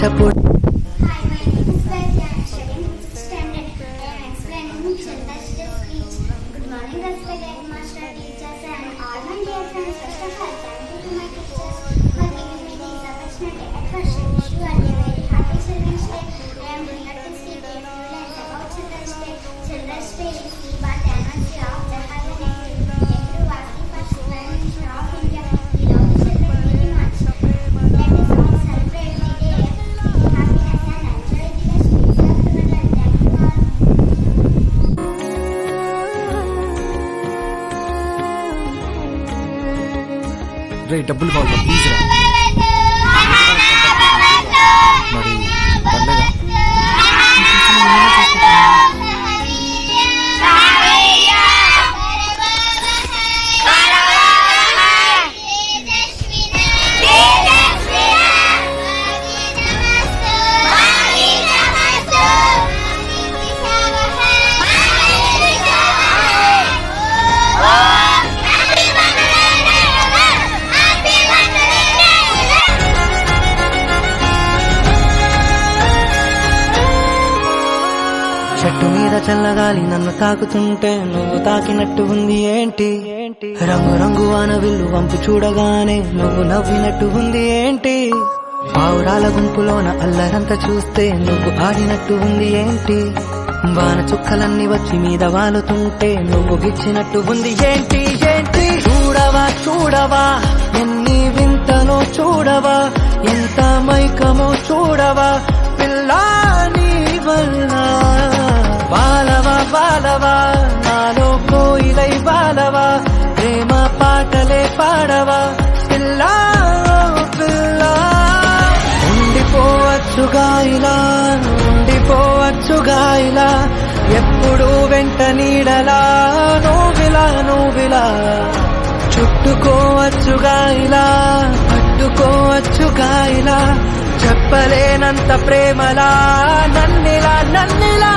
వయసప్పుడు రే డబ్బులు కావాలి ప్లీజ్ రా. మరి పర్లేదా? చెట్టు మీద చల్లగాలి నన్ను తాకుతుంటే నువ్వు తాకినట్టు ఉంది ఏంటి? రంగు రంగు వాన విల్లు వంపు చూడగానే నువ్వు నవ్వినట్టు ఉంది ఏంటి? పావురాల గుంపులోన అల్లరంతా చూస్తే నువ్వు ఆడినట్టు ఉంది ఏంటి? వాన చుక్కలన్నీ వచ్చి మీద వాలుతుంటే నువ్వు గిచ్చినట్టు ఉంది ఏంటి? ఏంటి? చూడవా చూడవా ఎన్ని వింతనో చూడవా, ఎంత మైకమో చూడవా పిల్లా నీ వల్ల. బాలవా బాలవా నాలో కోయిలై బాలవా, ప్రేమ పాటలే పాడవా పిల్లా పిల్లా. ఉండిపోవచ్చుగా ఇలా, ఉండిపోవచ్చుగా ఇలా, ఎప్పుడు వెంట నీడలా నువ్విలా నువ్విలా. చుట్టుకోవచ్చుగా ఇలా, పట్టుకోవచ్చుగా ఇలా, చెప్పలేనంత ప్రేమలా నన్నిలా నన్నిలా.